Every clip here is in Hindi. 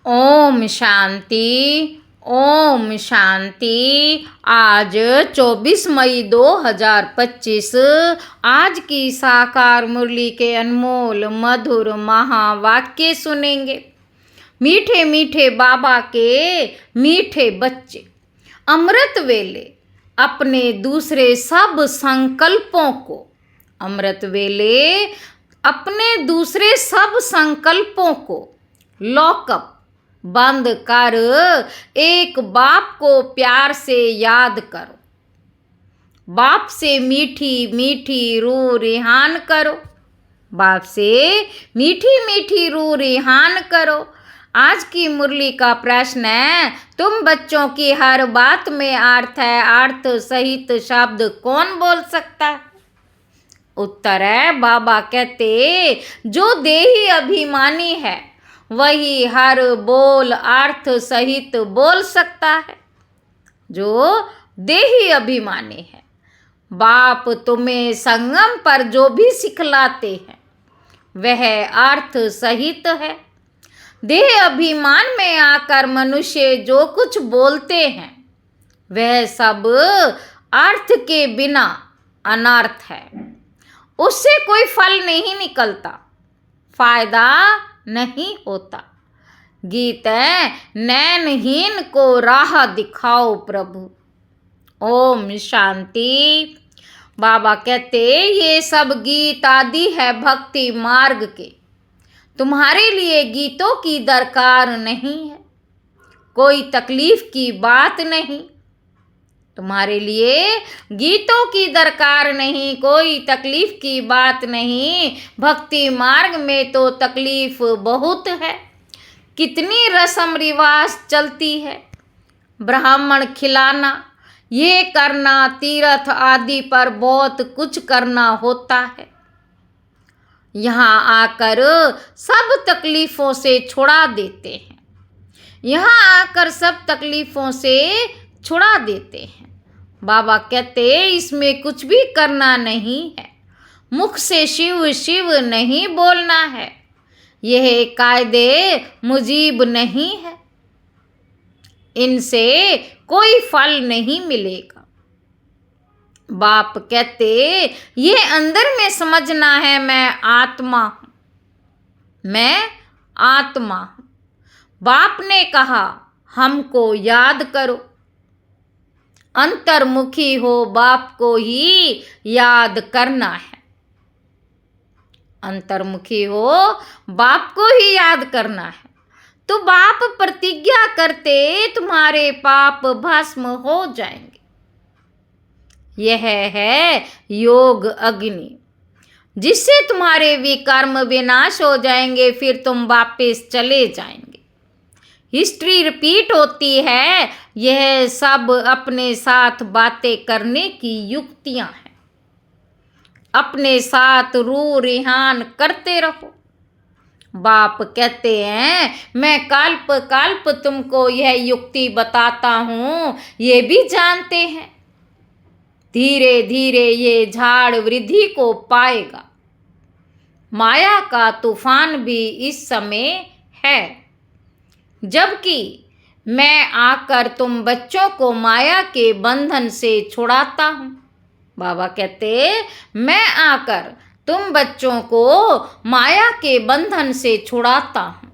ओम शांति। ओम शांति। आज 24 मई 2025 आज की साकार मुरली के अनमोल मधुर महावाक्य सुनेंगे। मीठे मीठे बाबा के मीठे बच्चे, अमृत वेले अपने दूसरे सब संकल्पों को, अमृत वेले अपने दूसरे सब संकल्पों को लॉकअप बंद कर एक बाप को प्यार से याद करो। बाप से मीठी मीठी रूह रिहान करो। बाप से मीठी मीठी रूह रिहान करो। आज की मुरली का प्रश्न है, तुम बच्चों की हर बात में अर्थ है, अर्थ सहित शब्द कौन बोल सकता है? उत्तर है, बाबा कहते जो देही अभिमानी है वही हर बोल अर्थ सहित बोल सकता है। जो देही अभिमानी है, बाप तुम्हें संगम पर जो भी सिखलाते हैं वह अर्थ सहित है। देह अभिमान में आकर मनुष्य जो कुछ बोलते हैं वह सब अर्थ के बिना अनर्थ है। उससे कोई फल नहीं निकलता, फायदा नहीं होता। गीत है, नैनहीन को राह दिखाओ प्रभु। ओम शांति। बाबा कहते ये सब गीत आदि है भक्ति मार्ग के, तुम्हारे लिए गीतों की दरकार नहीं है। कोई तकलीफ की बात नहीं, तुम्हारे लिए गीतों की दरकार नहीं, कोई तकलीफ की बात नहीं। भक्ति मार्ग में तो तकलीफ बहुत है। कितनी रस्म रिवाज चलती है, ब्राह्मण खिलाना, ये करना, तीर्थ आदि पर बहुत कुछ करना होता है। यहाँ आकर सब तकलीफों से छुड़ा देते हैं। यहाँ आकर सब तकलीफों से छुड़ा देते हैं। बाबा कहते इसमें कुछ भी करना नहीं है। मुख से शिव शिव नहीं बोलना है। यह कायदे मुजीब नहीं है। इनसे कोई फल नहीं मिलेगा। बाप कहते ये अंदर में समझना है, मैं आत्मा हूँ, मैं आत्मा हूँ। बाप ने कहा हमको याद करो। अंतर्मुखी हो, बाप को ही याद करना है। अंतर्मुखी हो, बाप को ही याद करना है। तो बाप प्रतिज्ञा करते तुम्हारे पाप भस्म हो जाएंगे। यह है योग अग्नि, जिससे तुम्हारे विकर्म विनाश हो जाएंगे, फिर तुम वापस चले जाएंगे। हिस्ट्री रिपीट होती है। यह सब अपने साथ बातें करने की युक्तियां हैं। अपने साथ रूह रिहान करते रहो। बाप कहते हैं मैं कल्प कल्प तुमको यह युक्ति बताता हूँ, ये भी जानते हैं। धीरे धीरे ये झाड़ वृद्धि को पाएगा। माया का तूफान भी इस समय है, जबकि मैं आकर तुम बच्चों को माया के बंधन से छुड़ाता हूँ। बाबा कहते मैं आकर तुम बच्चों को माया के बंधन से छुड़ाता हूँ।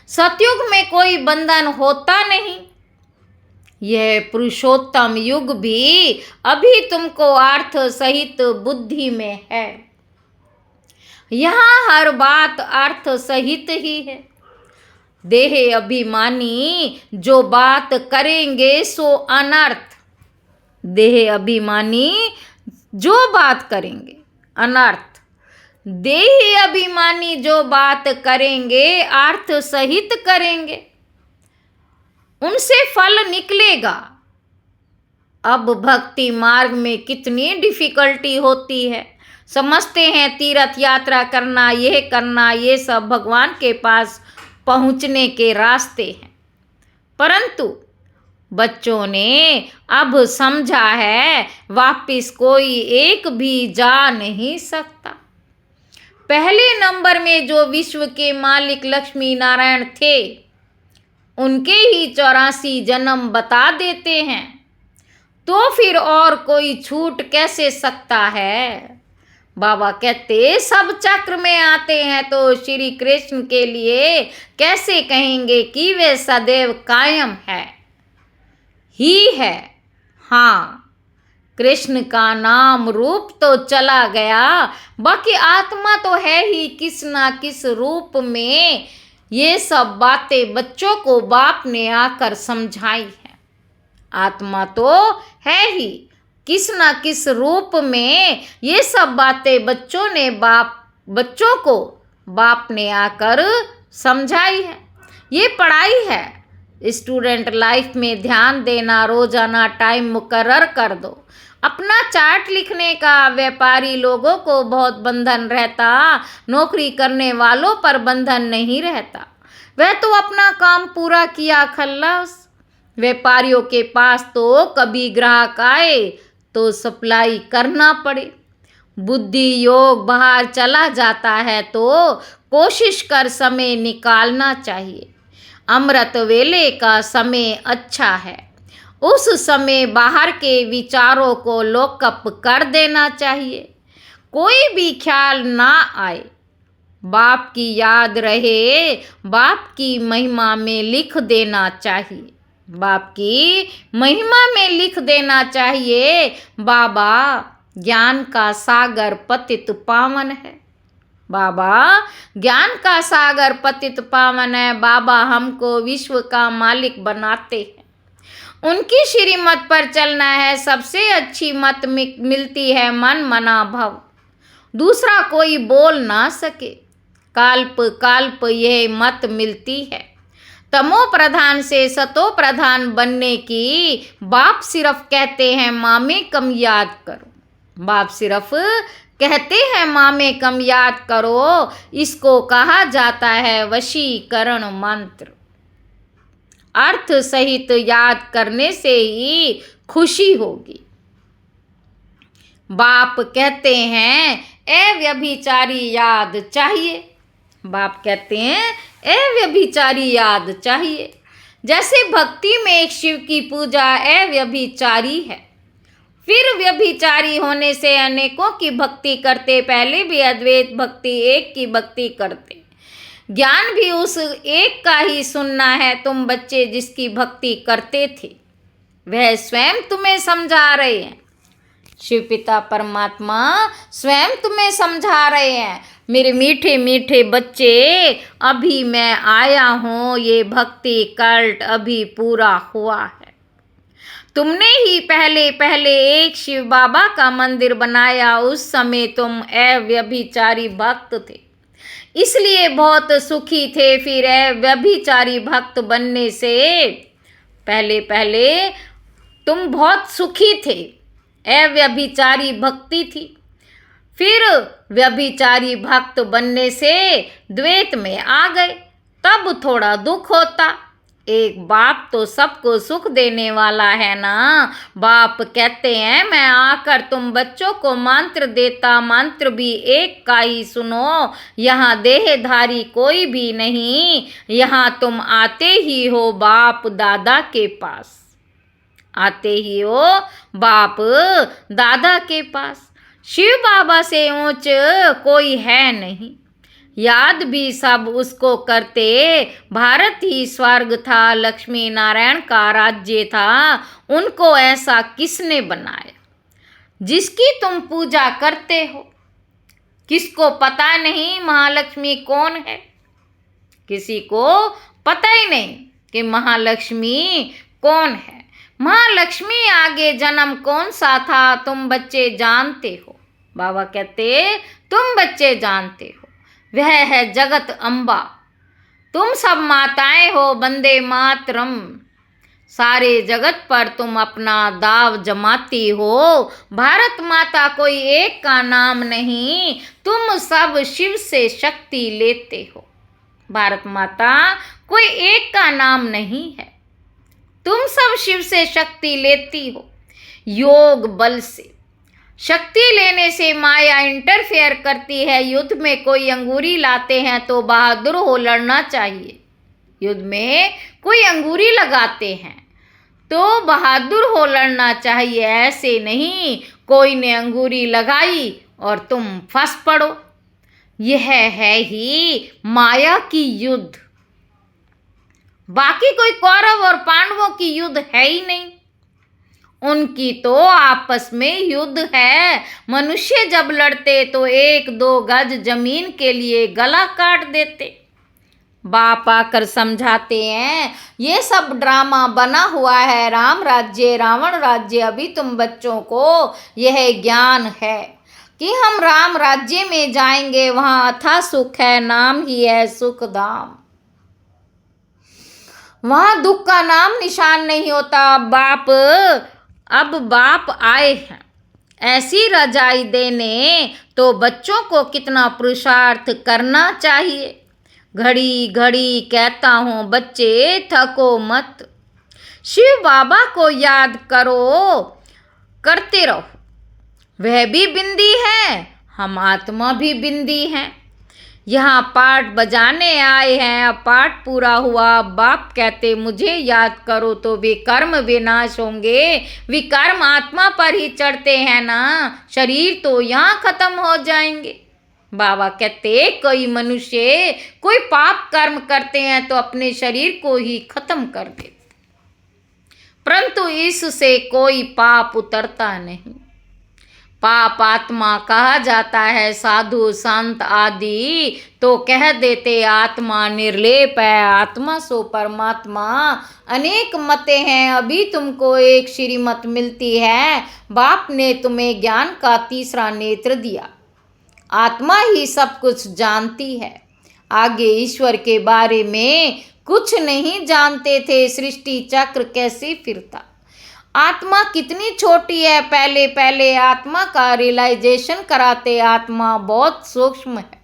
सतयुग में कोई बंधन होता नहीं। यह पुरुषोत्तम युग भी अभी तुमको अर्थ सहित बुद्धि में है। यहाँ हर बात अर्थ सहित ही है। देह अभिमानी जो बात करेंगे सो अनर्थ। देह अभिमानी जो बात करेंगे अनर्थ। देही अभिमानी जो बात करेंगे अर्थ सहित करेंगे, उनसे फल निकलेगा। अब भक्ति मार्ग में कितनी डिफिकल्टी होती है। समझते हैं तीर्थ यात्रा करना, यह करना, ये सब भगवान के पास पहुंचने के रास्ते हैं। परंतु बच्चों ने अब समझा है वापिस कोई एक भी जा नहीं सकता। पहले नंबर में जो विश्व के मालिक लक्ष्मी नारायण थे, उनके ही 84 जन्म बता देते हैं, तो फिर और कोई छूट कैसे सकता है। बाबा कहते सब चक्र में आते हैं तो श्री कृष्ण के लिए कैसे कहेंगे कि वे सदैव कायम है ही है। हाँ, कृष्ण का नाम रूप तो चला गया, बाकी आत्मा तो है ही किस ना किस रूप में। ये सब बातें बच्चों को बाप ने आकर समझाई है। आत्मा तो है ही किस ना किस रूप में। ये सब बातें बच्चों को बाप ने आकर समझाई है। ये पढ़ाई है। स्टूडेंट लाइफ में ध्यान देना, रोजाना टाइम मुकर्रर कर दो। अपना चार्ट लिखने का व्यापारी लोगों को बहुत बंधन रहता, नौकरी करने वालों पर बंधन नहीं रहता। वह तो अपना काम पूरा किया खल्लास। व्यापारियों के पास तो कभी ग्राहक आए तो सप्लाई करना पड़े। बुद्धि योग बाहर चला जाता है तो कोशिश कर समय निकालना चाहिए। अमृत वेले का समय अच्छा है, उस समय बाहर के विचारों को लॉकअप कर देना चाहिए। कोई भी ख्याल ना आए, बाप की याद रहे, बाप की महिमा में लिख देना चाहिए। बाप की महिमा में लिख देना चाहिए। बाबा ज्ञान का सागर पतित पावन है। बाबा ज्ञान का सागर पतित पावन है। बाबा हमको विश्व का मालिक बनाते हैं। उनकी श्रीमत पर चलना है। सबसे अच्छी मत मिलती है मन मना भव, दूसरा कोई बोल ना सके। काल्प काल्प यह मत मिलती है। तमो प्रधान से सतो प्रधान बनने की बाप सिर्फ कहते हैं माँ में कम याद करो। बाप सिर्फ कहते हैं माँ में कम याद करो। इसको कहा जाता है वशीकरण मंत्र। अर्थ सहित याद करने से ही खुशी होगी। बाप कहते हैं अव्यभिचारी याद चाहिए। बाप कहते हैं अव्यभिचारी याद चाहिए। जैसे भक्ति में एक शिव की पूजा अव्यभिचारी है, फिर व्यभिचारी होने से अनेकों की भक्ति करते। पहले भी अद्वैत भक्ति एक की भक्ति करते। ज्ञान भी उस एक का ही सुनना है। तुम बच्चे जिसकी भक्ति करते थे वह स्वयं तुम्हें समझा रहे हैं। शिव पिता परमात्मा स्वयं तुम्हें समझा रहे हैं। मेरे मीठे मीठे बच्चे, अभी मैं आया हूँ। ये भक्ति कल्ट अभी पूरा हुआ है। तुमने ही पहले पहले एक शिव बाबा का मंदिर बनाया। उस समय तुम अव्यभिचारी भक्त थे, इसलिए बहुत सुखी थे। फिर अव्यभिचारी भक्त बनने से पहले पहले तुम बहुत सुखी थे। अव्यभिचारी भक्ति थी। फिर व्यभिचारी भक्त बनने से द्वैत में आ गए, तब थोड़ा दुख होता। एक बाप तो सबको सुख देने वाला है ना। बाप कहते हैं मैं आकर तुम बच्चों को मंत्र देता, मंत्र भी एक का ही सुनो। यहाँ देहधारी कोई भी नहीं, यहाँ तुम आते ही हो बाप दादा के पास। आते ही हो बाप दादा के पास। शिव बाबा से ऊंच कोई है नहीं। याद भी सब उसको करते। भारत ही स्वर्ग था, लक्ष्मी नारायण का राज्य था। उनको ऐसा किसने बनाया जिसकी तुम पूजा करते हो? किसको पता नहीं महालक्ष्मी कौन है? किसी को पता ही नहीं कि महालक्ष्मी कौन है। महालक्ष्मी आगे जन्म कौन सा था तुम बच्चे जानते हो? बाबा कहते तुम बच्चे जानते हो, वह है जगत अम्बा। तुम सब माताएं हो, वंदे मातरम। सारे जगत पर तुम अपना दाव जमाती हो। भारत माता कोई एक का नाम नहीं, तुम सब शिव से शक्ति लेते हो। भारत माता कोई एक का नाम नहीं है, तुम सब शिव से शक्ति लेती हो। योग बल से शक्ति लेने से माया इंटरफेयर करती है। युद्ध में कोई अंगूरी लाते हैं तो बहादुर हो लड़ना चाहिए। युद्ध में कोई अंगूरी लगाते हैं तो बहादुर हो लड़ना चाहिए, ऐसे नहीं कोई ने अंगूरी लगाई और तुम फंस पड़ो। यह है ही माया की युद्ध, बाकी कोई कौरव और पांडवों की युद्ध है ही नहीं। उनकी तो आपस में युद्ध है। मनुष्य जब लड़ते तो 1-2 गज जमीन के लिए गला काट देते। बाप आकर समझाते हैं ये सब ड्रामा बना हुआ है, राम राज्य रावण राज्य। अभी तुम बच्चों को यह ज्ञान है कि हम राम राज्य में जाएंगे, वहां अथाह सुख है, नाम ही है सुख धाम। वहां दुख का नाम निशान नहीं होता। अब बाप आए हैं ऐसी रजाई देने, तो बच्चों को कितना पुरुषार्थ करना चाहिए। घड़ी घड़ी कहता हूँ बच्चे थको मत, शिव बाबा को याद करो, करते रहो। वह भी बिंदी है, हम आत्मा भी बिंदी हैं। यहाँ पाठ बजाने आए हैं, अब पाठ पूरा हुआ। बाप कहते मुझे याद करो तो वे कर्म विनाश होंगे। विकर्म आत्मा पर ही चढ़ते हैं ना, शरीर तो यहाँ खत्म हो जाएंगे। बाबा कहते कोई मनुष्य कोई पाप कर्म करते हैं तो अपने शरीर को ही खत्म कर देते, परंतु इससे कोई पाप उतरता नहीं। पाप आत्मा कहा जाता है, साधु संत आदि तो कह देते आत्मा निर्लेप है, आत्मा सो परमात्मा। अनेक मतें हैं, अभी तुमको एक श्रीमत मिलती है। बाप ने तुम्हें ज्ञान का तीसरा नेत्र दिया, आत्मा ही सब कुछ जानती है। आगे ईश्वर के बारे में कुछ नहीं जानते थे, सृष्टि चक्र कैसे फिरता, आत्मा कितनी छोटी है। पहले पहले आत्मा का रियलाइजेशन कराते, आत्मा बहुत सूक्ष्म है,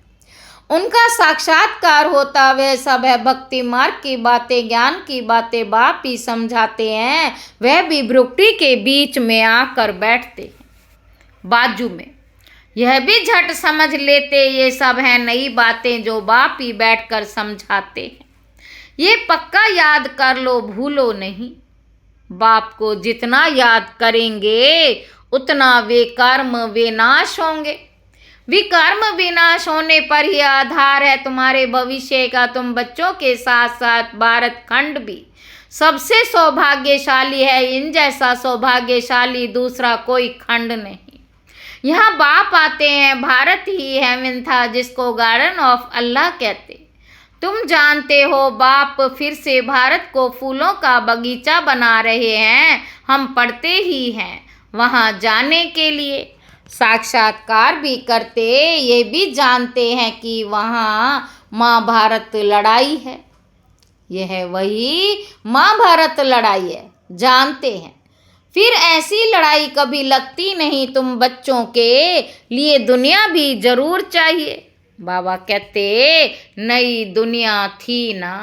उनका साक्षात्कार होता। वह सब है भक्ति मार्ग की बातें, ज्ञान की बातें बाप ही समझाते हैं। वह भी भ्रुकुटी के बीच में आकर बैठते हैं, बाजू में। यह भी झट समझ लेते ये सब है नई बातें जो बाप ही बैठकर समझाते हैं। ये पक्का याद कर लो, भूलो नहीं। बाप को जितना याद करेंगे उतना वे कर्म विनाश होंगे। विकर्म विनाश होने पर ही आधार है तुम्हारे भविष्य का। तुम बच्चों के साथ साथ भारत खंड भी सबसे सौभाग्यशाली है। इन जैसा सौभाग्यशाली दूसरा कोई खंड नहीं। यहाँ बाप आते हैं, भारत ही हेवन था जिसको गार्डन ऑफ अल्लाह कहते। तुम जानते हो बाप फिर से भारत को फूलों का बगीचा बना रहे हैं। हम पढ़ते ही हैं वहाँ जाने के लिए, साक्षात्कार भी करते। ये भी जानते हैं कि वहाँ महाभारत लड़ाई है। यह वही महाभारत लड़ाई है, जानते हैं। फिर ऐसी लड़ाई कभी लगती नहीं। तुम बच्चों के लिए दुनिया भी जरूर चाहिए। बाबा कहते नई दुनिया थी ना,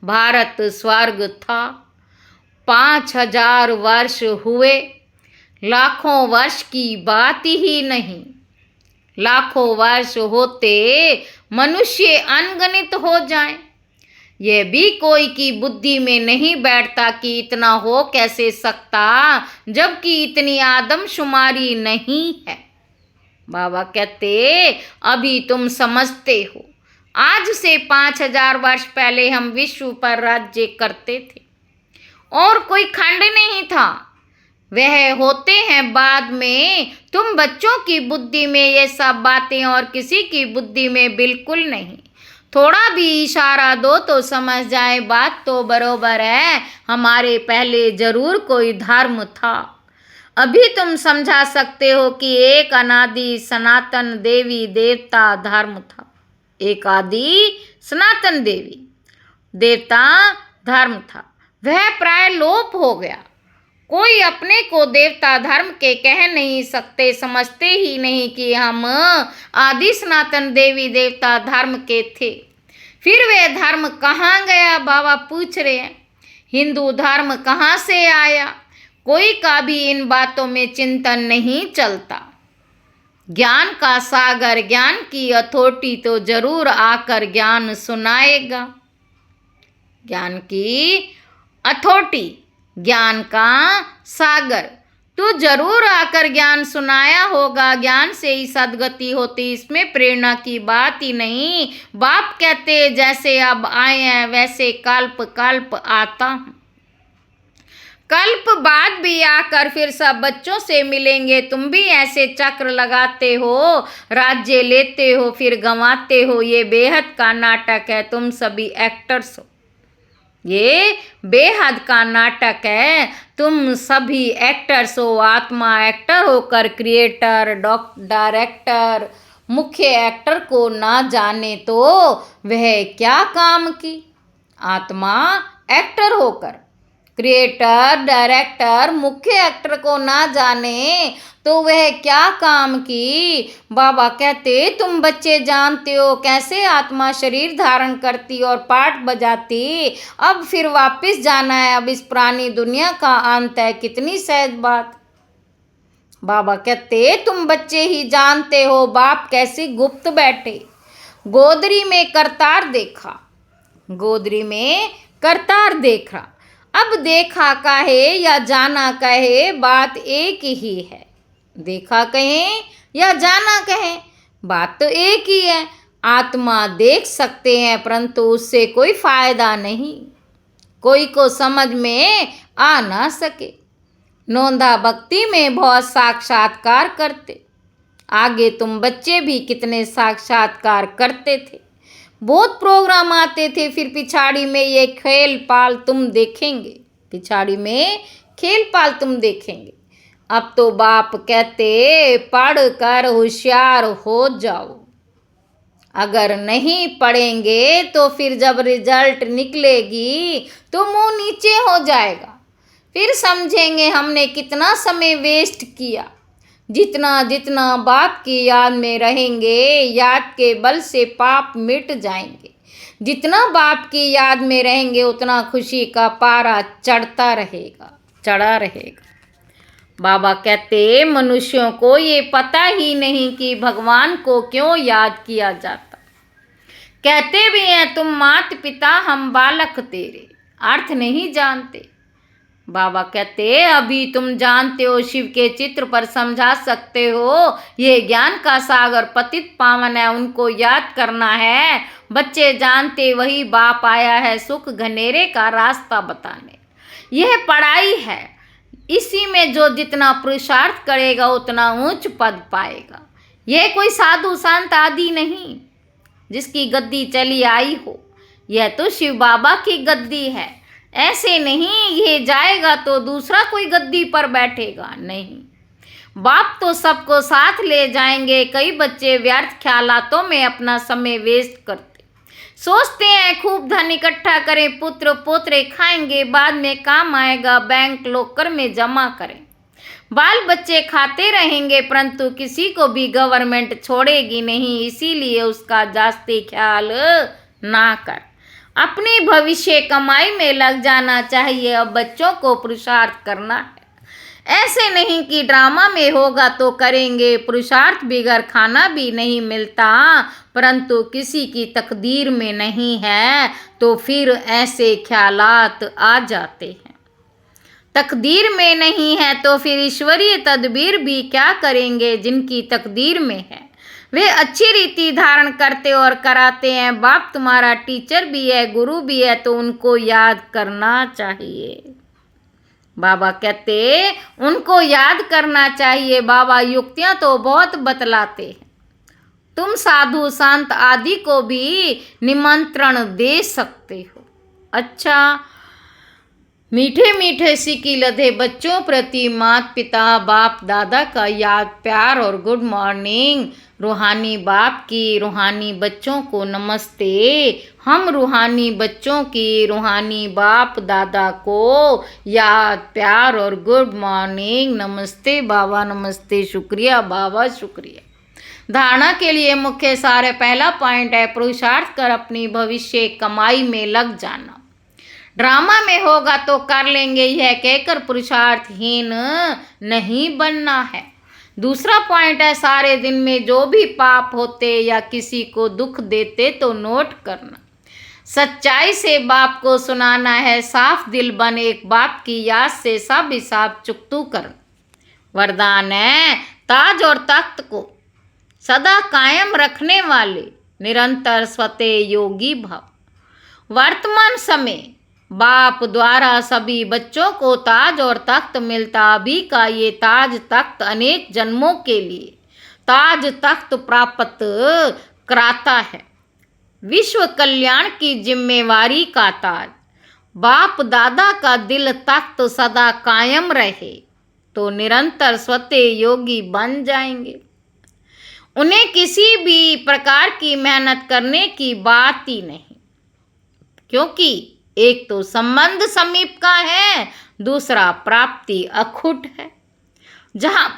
भारत स्वर्ग था। 5000 वर्ष हुए, लाखों वर्ष की बात ही नहीं। लाखों वर्ष होते मनुष्य अनगणित हो जाएं। यह भी कोई की बुद्धि में नहीं बैठता कि इतना हो कैसे सकता, जबकि इतनी आदमशुमारी नहीं है। बाबा कहते अभी तुम समझते हो, आज से 5000 वर्ष पहले हम विश्व पर राज्य करते थे और कोई खंड नहीं था। वह होते हैं बाद में। तुम बच्चों की बुद्धि में ये सब बातें और किसी की बुद्धि में बिल्कुल नहीं। थोड़ा भी इशारा दो तो समझ जाए बात तो बरोबर है। हमारे पहले जरूर कोई धर्म था। अभी तुम समझा सकते हो कि एक अनादि सनातन देवी देवता धर्म था। एक आदि सनातन देवी देवता धर्म था, वह प्राय लोप हो गया। कोई अपने को देवता धर्म के कह नहीं सकते, समझते ही नहीं कि हम आदि सनातन देवी देवता धर्म के थे। फिर वह धर्म कहाँ गया? बाबा पूछ रहे हैं। हिंदू धर्म कहाँ से आया? कोई का भी इन बातों में चिंतन नहीं चलता। ज्ञान का सागर, ज्ञान की अथॉरिटी तो जरूर आकर ज्ञान सुनाएगा। ज्ञान की अथॉरिटी, ज्ञान का सागर। तू जरूर आकर ज्ञान सुनाया होगा, ज्ञान से ही सदगति होती, इसमें प्रेरणा की बात ही नहीं। बाप कहते जैसे अब आए हैं वैसे कल्प कल्प आता हूं। कल्प बाद भी आकर फिर सब बच्चों से मिलेंगे। तुम भी ऐसे चक्र लगाते हो, राज्य लेते हो फिर गंवाते हो। ये बेहद का नाटक है, तुम सभी एक्टर्स हो। ये बेहद का नाटक है, तुम सभी एक्टर्स हो। आत्मा एक्टर होकर क्रिएटर, डायरेक्टर, मुख्य एक्टर को ना जाने तो वह क्या काम की। आत्मा एक्टर होकर क्रिएटर, डायरेक्टर, मुख्य एक्टर को ना जाने तो वह क्या काम की। बाबा कहते तुम बच्चे जानते हो कैसे आत्मा शरीर धारण करती और पाठ बजाती। अब फिर वापस जाना है, अब इस पुरानी दुनिया का अंत है। कितनी सहज बात। बाबा कहते तुम बच्चे ही जानते हो बाप कैसे गुप्त बैठे। गोदरी में करतार देखा, गोदरी में करतार देखा। अब देखा कहे या जाना कहे बात एक ही है। देखा कहें या जाना कहें बात तो एक ही है। आत्मा देख सकते हैं परंतु उससे कोई फायदा नहीं, कोई को समझ में आ ना सके। नोंदा भक्ति में बहुत साक्षात्कार करते। आगे तुम बच्चे भी कितने साक्षात्कार करते थे। बहुत प्रोग्राम आते थे, फिर पिछाड़ी में ये खेल पाल तुम देखेंगे, पिछाड़ी में खेल पाल तुम देखेंगे। अब तो बाप कहते पढ़ कर होशियार हो जाओ। अगर नहीं पढ़ेंगे तो फिर जब रिजल्ट निकलेगी तो मुंह नीचे हो जाएगा। फिर समझेंगे हमने कितना समय वेस्ट किया। जितना जितना बाप की याद में रहेंगे, याद के बल से पाप मिट जाएंगे। जितना बाप की याद में रहेंगे उतना खुशी का पारा चढ़ता रहेगा, चढ़ा रहेगा। बाबा कहते मनुष्यों को ये पता ही नहीं कि भगवान को क्यों याद किया जाता। कहते भी हैं तुम मात पिता हम बालक तेरे, अर्थ नहीं जानते। बाबा कहते अभी तुम जानते हो, शिव के चित्र पर समझा सकते हो। ये ज्ञान का सागर पतित पावन है, उनको याद करना है। बच्चे जानते वही बाप आया है सुख घनेरे का रास्ता बताने। यह पढ़ाई है, इसी में जो जितना पुरुषार्थ करेगा उतना ऊंच पद पाएगा। यह कोई साधु संत आदि नहीं जिसकी गद्दी चली आई हो, यह तो शिव बाबा की गद्दी है। ऐसे नहीं ये जाएगा तो दूसरा कोई गद्दी पर बैठेगा, नहीं। बाप तो सबको साथ ले जाएंगे। कई बच्चे व्यर्थ ख्यालातों में अपना समय वेस्ट करते, सोचते हैं खूब धन इकट्ठा करें, पुत्र पोतरे खाएंगे, बाद में काम आएगा, बैंक लॉकर में जमा करें। बाल बच्चे खाते रहेंगे परंतु किसी को भी गवर्नमेंट छोड़ेगी नहीं, इसीलिए उसका जास्ती ख्याल ना कर। अपनी भविष्य कमाई में लग जाना चाहिए। अब बच्चों को पुरुषार्थ करना है। ऐसे नहीं कि ड्रामा में होगा तो करेंगे, पुरुषार्थ बिगर खाना भी नहीं मिलता, परंतु किसी की तकदीर में नहीं है तो फिर ऐसे ख्यालात आ जाते हैं। तकदीर में नहीं है तो फिर ईश्वरीय तदबीर भी क्या करेंगे। जिनकी तकदीर में है वे अच्छी रीति धारण करते और कराते हैं। बाप तुम्हारा टीचर भी है, गुरु भी है, तो उनको याद करना चाहिए। बाबा कहते उनको याद करना चाहिए। बाबा युक्तियां तो बहुत बतलाते हैं, तुम साधु संत आदि को भी निमंत्रण दे सकते हो। अच्छा, मीठे मीठे सिक्की लदे बच्चों प्रति माता पिता बाप दादा का याद प्यार और गुड मॉर्निंग। रूहानी बाप की रूहानी बच्चों को नमस्ते। हम रूहानी बच्चों की रूहानी बाप दादा को याद प्यार और गुड मॉर्निंग। नमस्ते बाबा, नमस्ते, शुक्रिया बाबा, शुक्रिया। धारणा के लिए मुख्य सार पहला पॉइंट है पुरुषार्थ कर अपनी भविष्य कमाई में लग जाना। ड्रामा में होगा तो कर लेंगे यह कहकर पुरुषार्थहीन नहीं बनना है। दूसरा पॉइंट है सारे दिन में जो भी पाप होते या किसी को दुख देते तो नोट करना। सच्चाई से बाप को सुनाना है, साफ दिल बन एक बाप की याद से सब हिसाब चुकतू कर। वरदान है ताज और तख्त को सदा कायम रखने वाले निरंतर स्वते योगी भव। वर्तमान समय बाप द्वारा सभी बच्चों को ताज और तख्त मिलता, अभी का ये ताज तख्त अनेक जन्मों के लिए ताज तख्त प्राप्त कराता है। विश्व कल्याण की जिम्मेवारी का ताज बाप दादा का दिल तख्त सदा कायम रहे तो निरंतर स्वते योगी बन जाएंगे। उन्हें किसी भी प्रकार की मेहनत करने की बात ही नहीं, क्योंकि एक तो संबंध समीप का है, दूसरा प्राप्ति अखुट है। जहाँ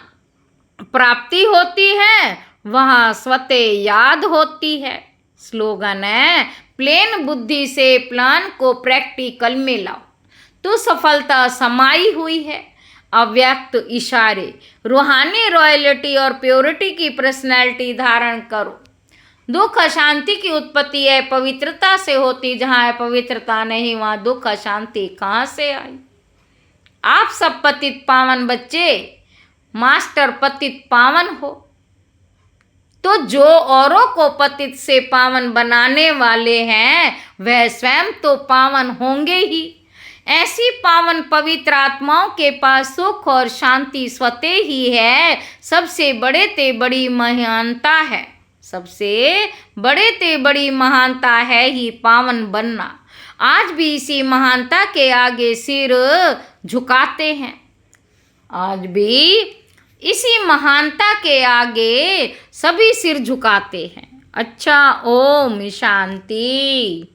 प्राप्ति होती है वहाँ स्वते याद होती है। स्लोगन है प्लेन बुद्धि से प्लान को प्रैक्टिकल में लाओ तो सफलता समाई हुई है। अव्यक्त इशारे रूहानी रॉयल्टी और प्योरिटी की पर्सनैलिटी धारण करो। दुख अशांति की उत्पत्ति है पवित्रता से होती, जहाँ है पवित्रता नहीं वहाँ दुख अशांति कहाँ से आई। आप सब पतित पावन बच्चे मास्टर पतित पावन हो, तो जो औरों को पतित से पावन बनाने वाले हैं वह स्वयं तो पावन होंगे ही। ऐसी पावन पवित्र आत्माओं के पास सुख और शांति स्वते ही है। सबसे बड़े ते बड़ी महानता है, सबसे बड़े ते बड़ी महानता है ही पावन बनना। आज भी इसी महानता के आगे सिर झुकाते हैं, आज भी इसी महानता के आगे सभी सिर झुकाते हैं। अच्छा, ओम शांति।